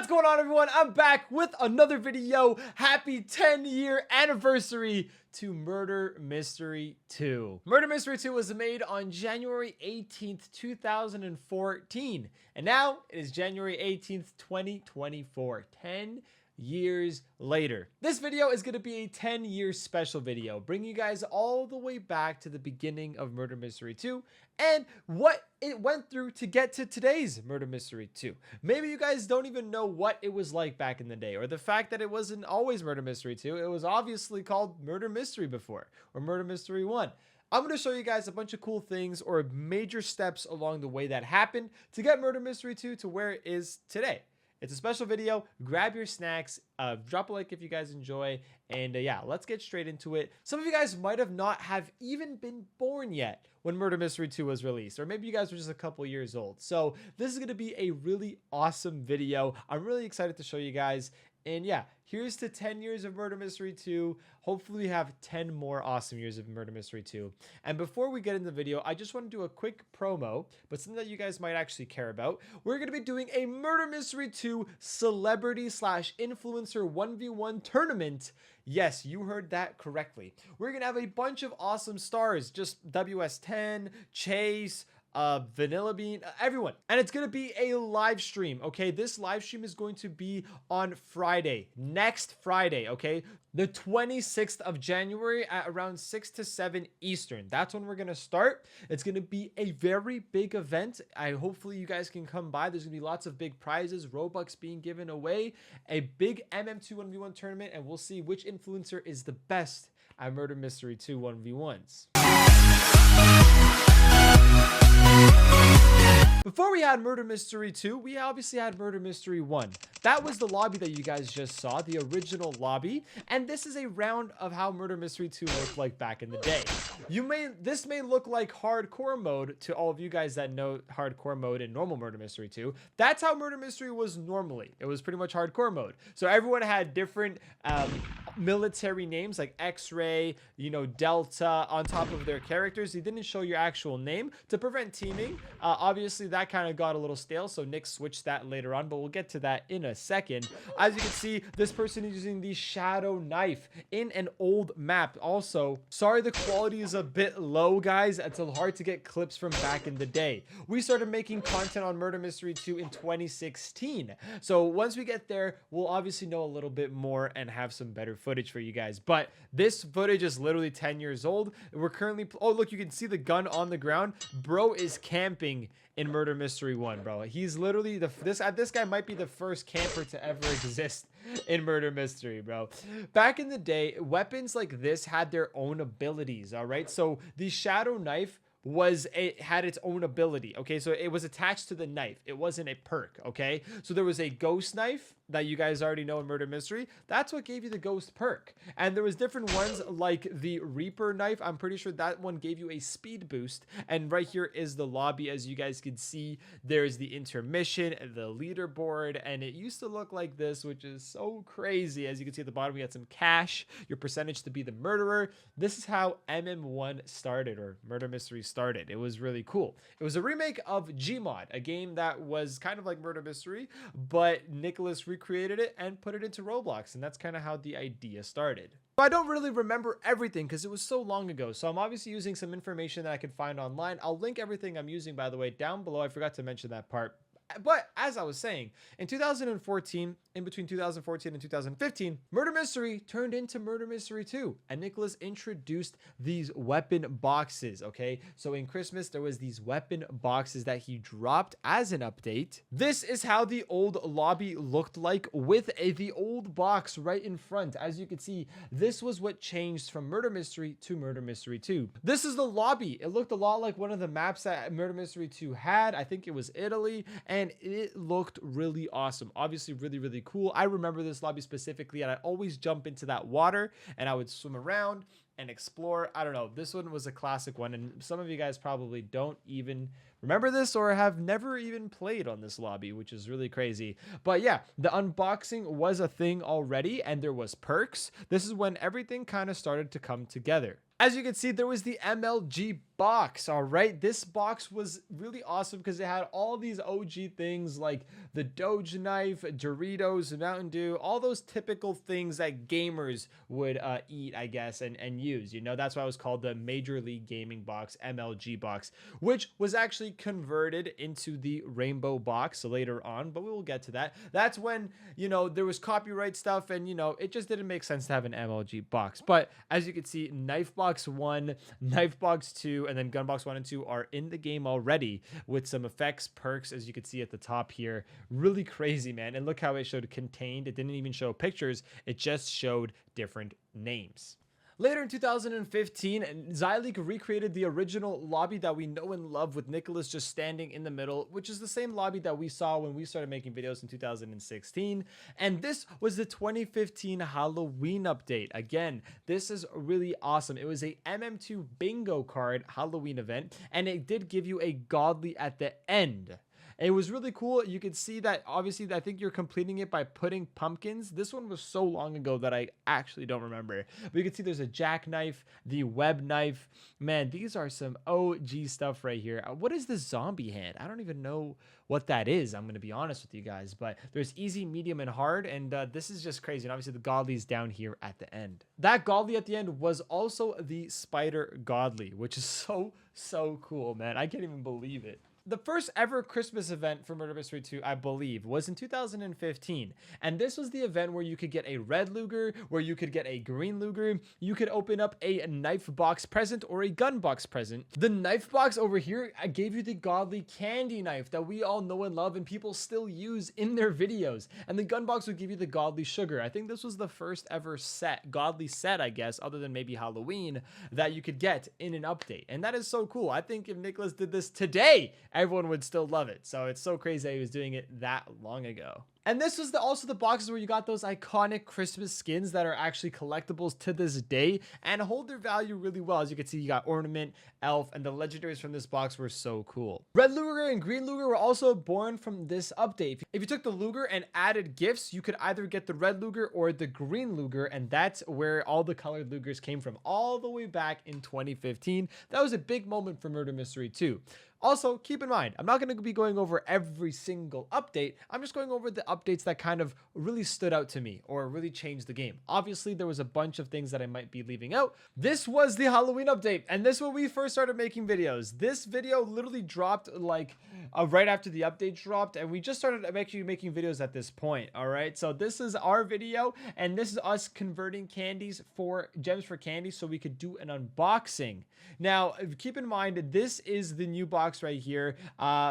going on, everyone? I'm back with another video. Happy 10-year anniversary to Murder Mystery 2. Murder Mystery 2 was made on January 18th, 2014. And now it is January 18th, 2024. 10 years later. This video is going to be a 10-year special video, bringing you guys all the way back to the beginning of Murder Mystery 2 and what it went through to get to today's Murder Mystery 2. Maybe you guys don't even know what it was like back in the day, or the fact that it wasn't always Murder Mystery 2. It was obviously called Murder Mystery before, or Murder Mystery 1. I'm going to show you guys a bunch of cool things or major steps along the way that happened to get Murder Mystery 2 to where it is today. It's a special video. Grab your snacks, drop a like if you guys enjoy, and yeah, let's get straight into it. Some of you guys might have not have even been born yet when Murder Mystery 2 was released, or maybe you guys were just a couple years old. So this is going to be a really awesome video. I'm really excited to show you guys. And yeah, here's to 10 years of Murder Mystery 2. Hopefully we have 10 more awesome years of Murder Mystery 2. And before we get into the video, I just want to do a quick promo, but something that you guys might actually care about. We're going to be doing a Murder Mystery 2 celebrity/influencer 1v1 tournament. Yes, you heard that correctly. We're going to have a bunch of awesome stars, just WS10, Chase, Vanilla Bean, everyone. And it's going to be a live stream, okay? This live stream is going to be on Friday, next Friday, okay? The 26th of January at around 6 to 7 Eastern. That's when we're going to start. It's going to be a very big event. Hopefully you guys can come by. There's going to be lots of big prizes, Robux being given away, a big MM2 1v1 tournament, and we'll see which influencer is the best at Murder Mystery 2 1v1s. Before we had Murder Mystery 2, we obviously had Murder Mystery 1. That was the lobby that you guys just saw, the original lobby, and this is a round of how Murder Mystery 2 looked like back in the day. This may look like hardcore mode to all of you guys that know hardcore mode in normal Murder Mystery 2. That's how Murder Mystery was normally. It was pretty much hardcore mode. So everyone had different military names like X-Ray, Delta on top of their characters. They didn't show your actual name to prevent teaming. Obviously that kind of got a little stale, so Nick switched that later on, but we'll get to that in a second. As you can see, this person is using the shadow knife in an old map. Also, sorry the quality is a bit low, guys. It's hard to get clips from back in the day. We started making content on Murder Mystery 2 in 2016, so once we get there, we'll obviously know a little bit more and have some better footage for you guys. But this footage is literally 10 years old. We're currently, oh look, you can see the gun on the ground. Bro is camping in Murder Mystery 1, bro. He's literally this guy might be the first camper to ever exist in Murder Mystery, bro. Back in the day, weapons like this had their own abilities, all right? So the shadow knife had its own ability, okay? So it was attached to the knife. It wasn't a perk, okay? So there was a ghost knife that you guys already know in Murder Mystery. That's what gave you the ghost perk. And there was different ones like the Reaper knife. I'm pretty sure that one gave you a speed boost. And right here is the lobby. As you guys can see, there's the intermission, the leaderboard, and it used to look like this, which is so crazy. As you can see at the bottom, we had some cash, your percentage to be the murderer. This is how MM1 started, or Murder Mystery started. It was really cool. It was a remake of Gmod, a game that was kind of like Murder Mystery, but Nicholas recreated it and put it into Roblox, and that's kind of how the idea started. So I don't really remember everything because it was so long ago, so I'm obviously using some information that I could find online. I'll link everything I'm using, by the way, down below. I forgot to mention that part. But as I was saying, in 2014, in between 2014 and 2015, Murder Mystery turned into Murder Mystery 2, and Nicholas introduced these weapon boxes, okay? So in Christmas, there was these weapon boxes that he dropped as an update. This is how the old lobby looked like with the old box right in front. As you can see, this was what changed from Murder Mystery to Murder Mystery 2. This is the lobby. It looked a lot like one of the maps that Murder Mystery 2 had. I think it was Italy, and it looked really awesome. Obviously really cool. I remember this lobby specifically, and I always jump into that water and I would swim around and explore. I don't know, this one was a classic one, and some of you guys probably don't even remember this or have never even played on this lobby, which is really crazy. But yeah, the unboxing was a thing already, and there was perks. This is when everything kind of started to come together. As you can see, there was the MLG box. All right, this box was really awesome because it had all these OG things like the Doge knife, Doritos, Mountain Dew, all those typical things that gamers would eat, I guess, and use. You know, that's why it was called the Major League Gaming box, MLG box, which was actually converted into the Rainbow box later on, but we will get to that. That's when, you know, there was copyright stuff and, you know, it just didn't make sense to have an MLG box. But as you can see, Knife Box 1, Knife Box 2, and then Gun Box 1 and 2 are in the game already with some effects, perks, as you can see at the top here. Really crazy, man. And look how it showed contained. It didn't even show pictures. It just showed different names. Later in 2015, Zyleak recreated the original lobby that we know and love with Nicholas just standing in the middle, which is the same lobby that we saw when we started making videos in 2016. And this was the 2015 Halloween update. Again, this is really awesome. It was a MM2 bingo card Halloween event, and it did give you a godly at the end. It was really cool. You could see that, obviously, I think you're completing it by putting pumpkins. This one was so long ago that I actually don't remember. But you can see there's a jackknife, the web knife. Man, these are some OG stuff right here. What is this zombie hand? I don't even know what that is. I'm going to be honest with you guys. But there's easy, medium, and hard. And this is just crazy. And obviously, the godly's down here at the end. That godly at the end was also the spider godly, which is so cool, man. I can't even believe it. The first ever Christmas event for Murder Mystery 2, I believe, was in 2015. And this was the event where you could get a red Luger, where you could get a green Luger, you could open up a knife box present or a gun box present. The knife box over here, I gave you the godly candy knife that we all know and love and people still use in their videos. And the gun box would give you the godly sugar. I think this was the first ever set, godly set, I guess, other than maybe Halloween, that you could get in an update. And that is so cool. I think if Nicholas did this today, everyone would still love it. So it's so crazy that he was doing it that long ago. And this was also the boxes where you got those iconic Christmas skins that are actually collectibles to this day and hold their value really well. As you can see, you got Ornament, Elf, and the legendaries from this box were so cool. Red Luger and Green Luger were also born from this update. If you took the Luger and added gifts, you could either get the Red Luger or the Green Luger, and that's where all the colored Lugers came from, all the way back in 2015. That was a big moment for Murder Mystery 2. Also, keep in mind, I'm not going to be going over every single update. I'm just going over the updates that kind of really stood out to me or really changed the game. Obviously, there was a bunch of things that I might be leaving out. This was the Halloween update, and this is when we first started making videos. This video literally dropped like right after the update dropped, and we just started actually making videos at this point, all right? So this is our video, and this is us converting candies for gems for candy so we could do an unboxing. Now, keep in mind, this is the new box right here.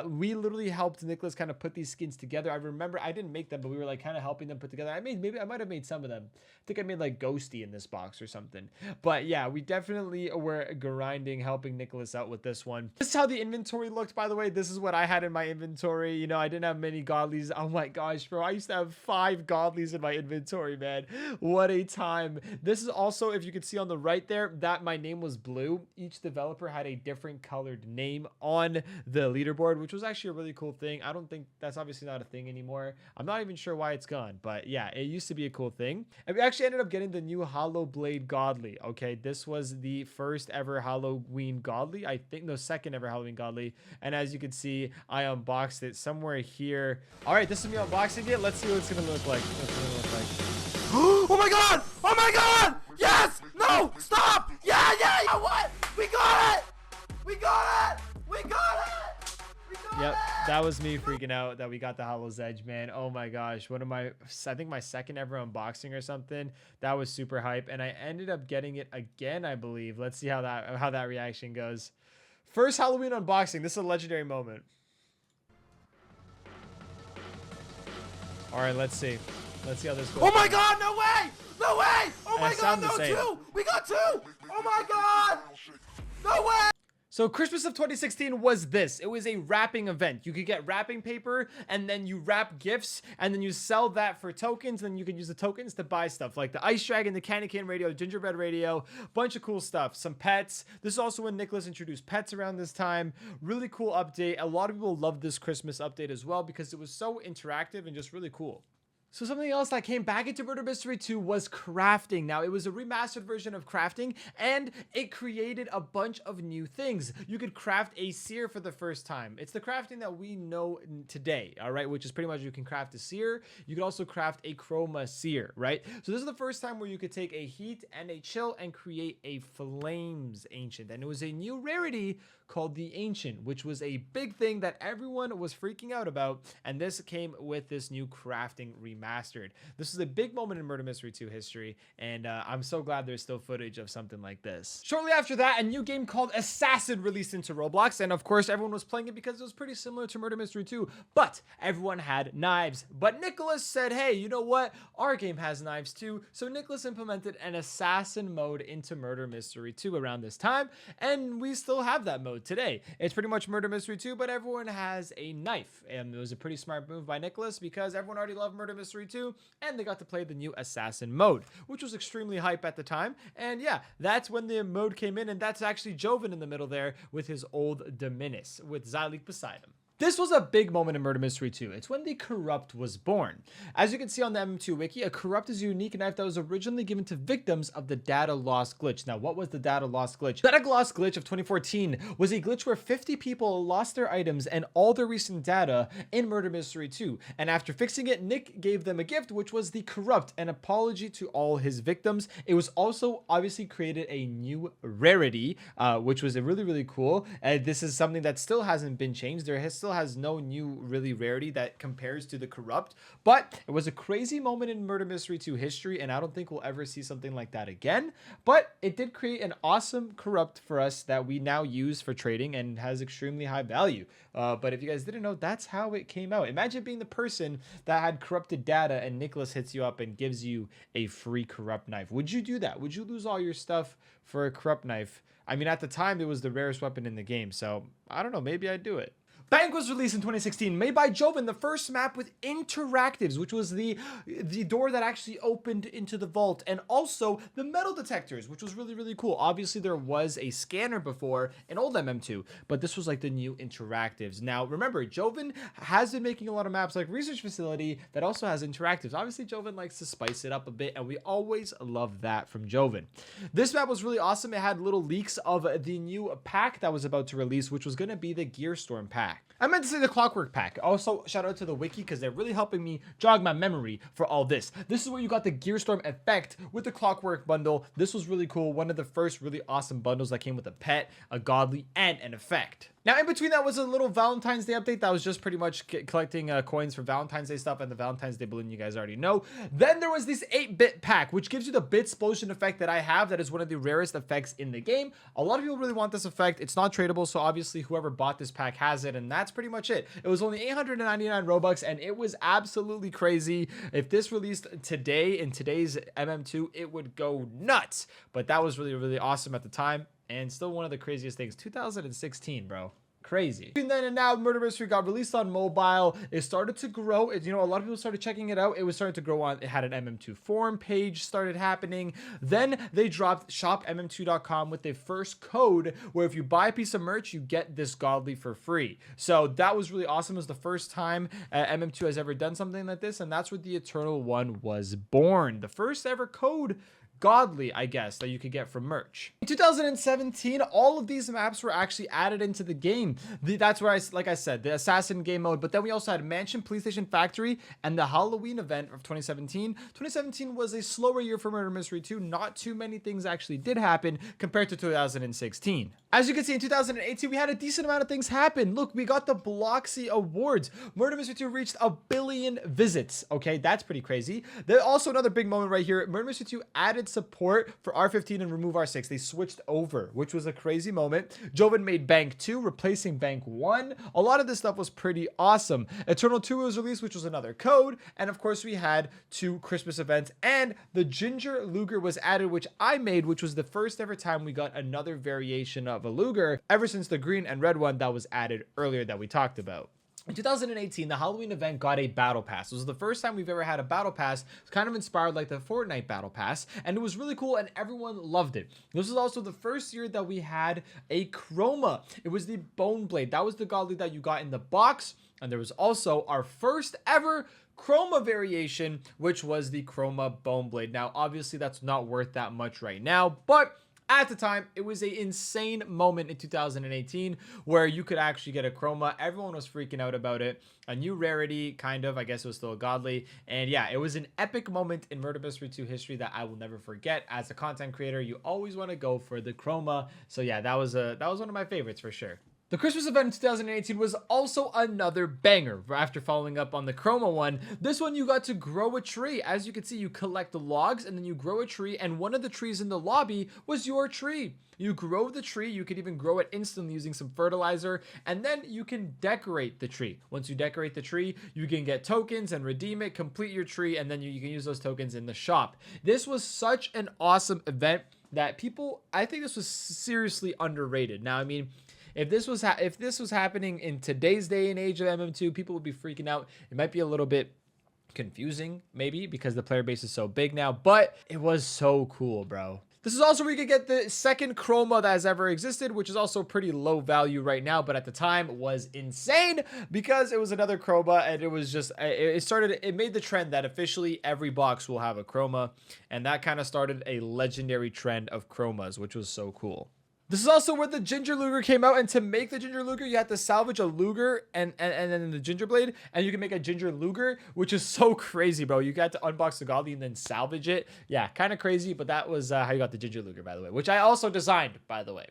We literally helped Nicholas kind of put these skins together. I remember I didn't make them, but we were like kind of helping them put together. I might have made some of them. I think I made like Ghosty in this box or something. But yeah, we definitely were grinding, helping Nicholas out with this one. This is how the inventory looked, by the way. This is what I had in my inventory. You know, I didn't have many godlies. Oh my gosh, bro. I used to have 5 godlies in my inventory, man. What a time. This is also, if you can see on the right there, that my name was blue. Each developer had a different colored name on the leaderboard, which was actually a really cool thing. I don't think that's obviously not a thing anymore. I'm not even sure why it's gone, but yeah, it used to be a cool thing. And we actually ended up getting the new Hollow Blade Godly. Okay, this was the first ever Halloween Godly. I think the second ever Halloween Godly. And as you can see, I unboxed it somewhere here. All right, this is me unboxing it. Let's see what it's gonna look like. Oh my god! Oh my god! Yes! No! Stop! Yeah! What? We got it! We got it! We got it! We got Yep, it! that was me freaking out that we got the Hollow's Edge, man. Oh my gosh, I think my second ever unboxing or something. That was super hype, and I ended up getting it again, I believe. Let's see how that reaction goes. First Halloween unboxing. This is a legendary moment. All right, let's see. Let's see how this goes. Oh my god! No way! No way! Oh my god! No, same. 2! We got 2! Oh my god! No way! So Christmas of 2016 was this. It was a wrapping event. You could get wrapping paper and then you wrap gifts and then you sell that for tokens. Then you can use the tokens to buy stuff like the Ice Dragon, the Candy Cane Radio, Gingerbread Radio, bunch of cool stuff, some pets. This is also when Nicholas introduced pets around this time. Really cool update. A lot of people loved this Christmas update as well because it was so interactive and just really cool. So something else that came back into Murder Mystery 2 was crafting. Now, it was a remastered version of crafting, and it created a bunch of new things. You could craft a seer for the first time. It's the crafting that we know today, all right, which is pretty much you can craft a seer. You could also craft a chroma seer, right? So this is the first time where you could take a heat and a chill and create a flames ancient. And it was a new rarity called the Ancient, which was a big thing that everyone was freaking out about, and this came with this new crafting remastered. This is a big moment in Murder Mystery 2 history, and I'm so glad there's still footage of something like this. Shortly after that, a new game called Assassin released into Roblox, and of course everyone was playing it because it was pretty similar to Murder Mystery 2, but everyone had knives. But Nicholas said, hey, you know what? Our game has knives too, so Nicholas implemented an assassin mode into Murder Mystery 2 around this time, and we still have that mode today. It's pretty much Murder Mystery 2, but everyone has a knife, and it was a pretty smart move by Nicholas because everyone already loved Murder Mystery 2, and they got to play the new assassin mode, which was extremely hype at the time. And yeah, that's when the mode came in, and that's actually Joven in the middle there with his old Dominus with Zyleek beside him. This was a big moment in Murder Mystery 2. It's when the Corrupt was born. As you can see on the MM2 wiki, a Corrupt is a unique knife that was originally given to victims of the data loss glitch. Now, what was the data loss glitch? The data loss glitch of 2014 was a glitch where 50 people lost their items and all their recent data in Murder Mystery 2. And after fixing it, Nick gave them a gift, which was the Corrupt, an apology to all his victims. It was also obviously created a new rarity, which was really, really cool. This is something that still hasn't been changed. There still has no new really rarity that compares to the Corrupt, but it was a crazy moment in Murder Mystery 2 history, and I don't think we'll ever see something like that again. But it did create an awesome Corrupt for us that we now use for trading and has extremely high value. But if you guys didn't know, that's how it came out. Imagine being the person that had corrupted data and Nicholas hits you up and gives you a free Corrupt knife. Would you do that? Would you lose all your stuff for a Corrupt knife? I mean, at the time, it was the rarest weapon in the game, so I don't know, maybe I'd do it. Bank was released in 2016, made by Joven, the first map with interactives, which was the door that actually opened into the vault, and also the metal detectors, which was really, really cool. Obviously, there was a scanner before in old MM2, but this was like the new interactives. Now, remember, Joven has been making a lot of maps like Research Facility that also has interactives. Obviously, Joven likes to spice it up a bit, and we always love that from Joven. This map was really awesome. It had little leaks of the new pack that was about to release, which was going to be the Gearstorm pack. I meant to say the Clockwork pack. Also, shout out to the wiki because they're really helping me jog my memory for all this. This is where you got the Gearstorm effect with the Clockwork bundle. This was really cool. One of the first really awesome bundles that came with a pet, a godly, and an effect. Now, in between that was a little Valentine's Day update that was just pretty much collecting coins for Valentine's Day stuff and the Valentine's Day balloon you guys already know. Then there was this 8-bit pack, which gives you the Bitsplosion effect that I have. That is one of the rarest effects in the game. A lot of people really want this effect. It's not tradable, so obviously whoever bought this pack has it, and that's pretty much it. It was only 899 Robux, and it was absolutely crazy. If this released today in today's MM2, it would go nuts. But that was really, really awesome at the time. And still one of the craziest things. 2016, bro. Crazy. And then and now, Murder Mystery got released on mobile. It started to grow. You know, a lot of people started checking it out. It was starting to grow on. It had an MM2 forum page started happening. Then they dropped shopmm2.com with their first code where if you buy a piece of merch, you get this godly for free. So that was really awesome. It was the first time MM2 has ever done something like this. And that's where the Eternal One was born. The first ever code godly, I guess, that you could get from merch. In 2017, all of these maps were actually added into the game. That's where like I said, the Assassin game mode, but then we also had Mansion, PlayStation Factory, and the Halloween event of 2017. 2017 was a slower year for Murder Mystery 2. Not too many things actually did happen compared to 2016. As you can see, in 2018, we had a decent amount of things happen. Look, we got the Bloxy Awards. Murder Mystery 2 reached 1 billion visits. Okay, that's pretty crazy. There's also another big moment right here. Murder Mystery 2 added support for R15 and remove R6. They switched over, which was a crazy moment. Joven made Bank 2, replacing Bank 1. A lot of this stuff was pretty awesome. Eternal 2 was released, which was another code. And of course, we had 2 Christmas events. And the Ginger Luger was added, which I made, which was the first ever time we got another variation of a Luger ever since the green and red one that was added earlier that we talked about. In 2018, the Halloween event got a battle pass. It was the first time we've ever had a battle pass. It's kind of inspired like the Fortnite battle pass, and it was really cool and everyone loved it. This was also the first year that we had a chroma. It was the Bone Blade. That was the godly that you got in the box, and there was also our first ever Chroma variation, which was the Chroma Bone Blade. Now, obviously, that's not worth that much right now, but at the time, it was an insane moment in 2018 where you could actually get a Chroma. Everyone was freaking out about it. A new rarity, kind of. I guess it was still godly. And yeah, it was an epic moment in Murder Mystery 2 history that I will never forget. As a content creator, you always want to go for the Chroma. So yeah, that was one of my favorites for sure. The Christmas event in 2018 was also another banger. After following up on the Chroma one, this one you got to grow a tree. As you can see, you collect the logs and then you grow a tree, and one of the trees in the lobby was your tree. You grow the tree, you could even grow it instantly using some fertilizer, and then you can decorate the tree. Once you decorate the tree, you can get tokens and redeem it, complete your tree, and then you can use those tokens in the shop. This was such an awesome event that I think this was seriously underrated. Now, I mean, if this was happening in today's day and age of MM2, people would be freaking out. It might be a little bit confusing, maybe, because the player base is so big now, but it was so cool, bro. This is also where you could get the second Chroma that has ever existed, which is also pretty low value right now, but at the time was insane because it was another Chroma, and it was just, it made the trend that officially every box will have a Chroma, and that kind of started a legendary trend of Chromas, which was so cool. This is also where the Ginger Luger came out, and to make the Ginger Luger, you had to salvage a Luger and then the Ginger Blade, and you can make a Ginger Luger, which is so crazy, bro. You got to unbox the Godly and then salvage it. Yeah, kind of crazy, but that was how you got the Ginger Luger, by the way, which I also designed, by the way.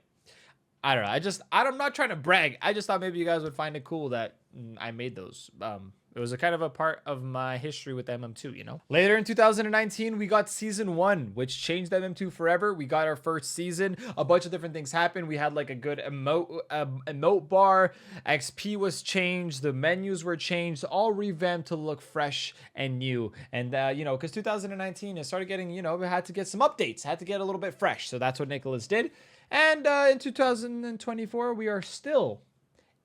I don't know. I'm not trying to brag. I just thought maybe you guys would find it cool that I made those. It was a kind of a part of my history with MM2, you know? Later in 2019, we got Season 1, which changed MM2 forever. We got our first season. A bunch of different things happened. We had like a good emote bar. XP was changed. The menus were changed. All revamped to look fresh and new. And, you know, because 2019, it started getting, you know, we had to get some updates. Had to get a little bit fresh. So that's what Nicholas did. And in 2024, we are still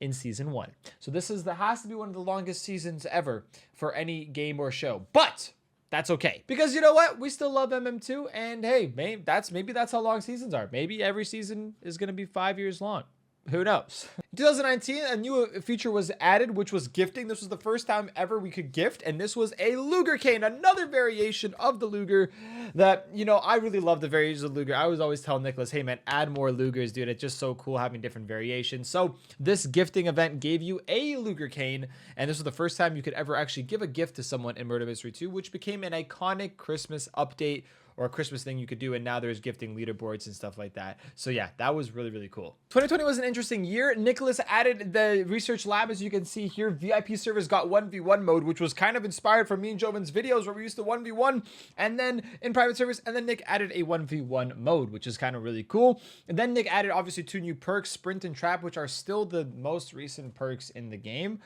in Season 1. So this has to be one of the longest seasons ever for any game or show. But that's okay, because you know what? We still love MM2, and hey, maybe that's how long seasons are. Maybe every season is going to be 5 years long. Who knows? In 2019, a new feature was added, which was gifting. This was the first time ever we could gift, and this was a Luger cane, another variation of the Luger that, you know, I really love the variations of Luger. I was always telling Nicholas, hey man, add more Lugers, dude. It's just so cool having different variations. So this gifting event gave you a Luger cane, and this was the first time you could ever actually give a gift to someone in Murder Mystery 2, which became an iconic Christmas update or a Christmas thing you could do, and now there's gifting leaderboards and stuff like that. So yeah, that was really, really cool. 2020 was an interesting year. Nicholas added the research lab, as you can see here. VIP servers got 1v1 mode, which was kind of inspired from me and Jovin's videos where we used to 1v1, and then in private servers, and then Nick added a 1v1 mode, which is kind of really cool. And then Nick added obviously 2 new perks, Sprint and Trap, which are still the most recent perks in the game.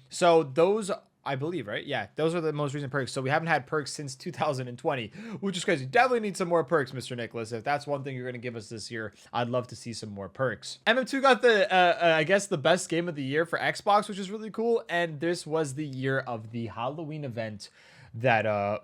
So those, I believe, right? Yeah, those are the most recent perks. So we haven't had perks since 2020, which is crazy. Definitely need some more perks, Mr. Nicholas. If that's one thing you're going to give us this year, I'd love to see some more perks. MM2 got the, I guess, the best game of the year for Xbox, which is really cool. And this was the year of the Halloween event that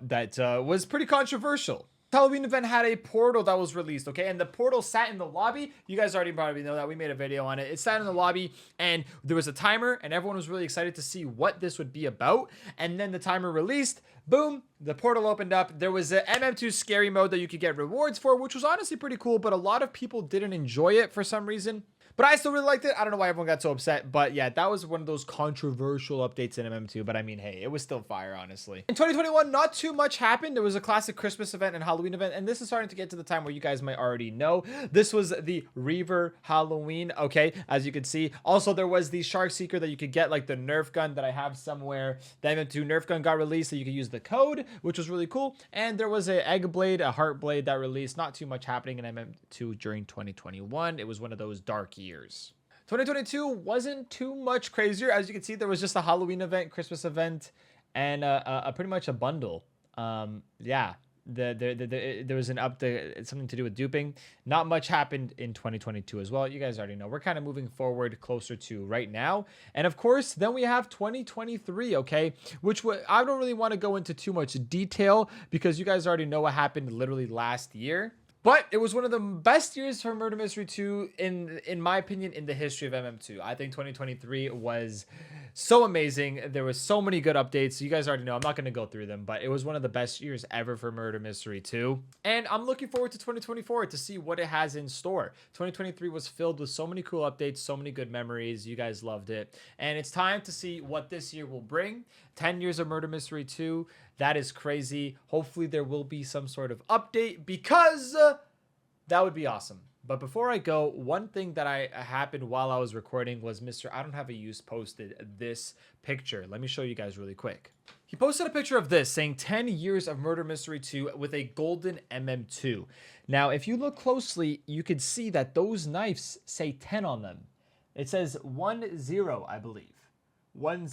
was pretty controversial. Halloween event had a portal that was released, okay? And the portal sat in the lobby. You guys already probably know that. We made a video on it. It sat in the lobby, and there was a timer, and everyone was really excited to see what this would be about. And then the timer released. Boom, the portal opened up. There was a MM2 scary mode that you could get rewards for, which was honestly pretty cool, but a lot of people didn't enjoy it for some reason. But I still really liked it. I don't know why everyone got so upset, but yeah, that was one of those controversial updates in MM2, but I mean, hey, it was still fire, honestly. In 2021, not too much happened. There was a classic Christmas event and Halloween event, and this is starting to get to the time where you guys might already know. This was the Reaver Halloween, okay, as you can see. Also, there was the Shark Seeker that you could get, like the Nerf gun that I have somewhere. The MM2 Nerf gun got released, so you could use the code, which was really cool. And there was a Egg Blade, a Heart Blade that released. Not too much happening in MM2 during 2021. It was one of those dark years. 2022 wasn't too much crazier. As you can see, there was just a Halloween event, Christmas event, and pretty much a bundle. Yeah, there was an update, something to do with duping. Not much happened in 2022 as well. You guys already know. We're kind of moving forward closer to right now. And of course, then we have 2023, okay? Which I don't really want to go into too much detail because you guys already know what happened literally last year. But it was one of the best years for Murder Mystery 2, in my opinion, in the history of MM2. I think 2023 was So amazing. There was so many good updates. You guys already know. I'm not going to go through them, but it was one of the best years ever for Murder Mystery 2. And I'm looking forward to 2024 to see what it has in store. 2023 was filled with so many cool updates, so many good memories. You guys loved it. And it's time to see what this year will bring. 10 years of Murder Mystery 2. That is crazy. Hopefully there will be some sort of update because that would be awesome. But before I go, one thing that happened while I was recording was Mr. I Don't Have a Use posted this picture. Let me show you guys really quick. He posted a picture of this saying 10 years of Murder Mystery 2 with a golden MM2. Now, if you look closely, you can see that those knives say 10 on them. It says 10, I believe. 10.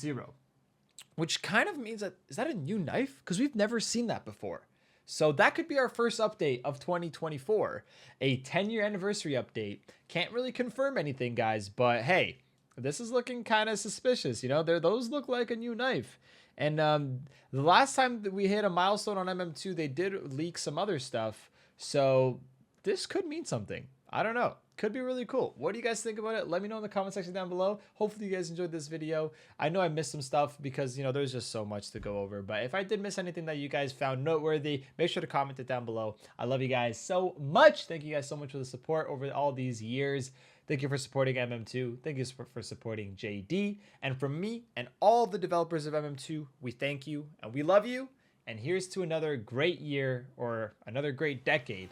Which kind of means that, is that a new knife? Because we've never seen that before. So that could be our first update of 2024, a 10-year anniversary update. Can't really confirm anything, guys, but hey, this is looking kind of suspicious. You know, those look like a new knife. And the last time that we hit a milestone on MM2, they did leak some other stuff. So this could mean something. I don't know. Could be really cool. What do you guys think about it? Let me know in the comment section down below. Hopefully you guys enjoyed this video. I know I missed some stuff because, you know, there's just so much to go over. But if I did miss anything that you guys found noteworthy, make sure to comment it down below. I love you guys so much. Thank you guys so much for the support over all these years. Thank you for supporting MM2. Thank you for supporting JD. And from me and all the developers of MM2, we thank you and we love you. And here's to another great year or another great decade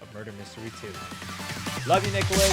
of Murder Mystery 2. Love you, Nicholas.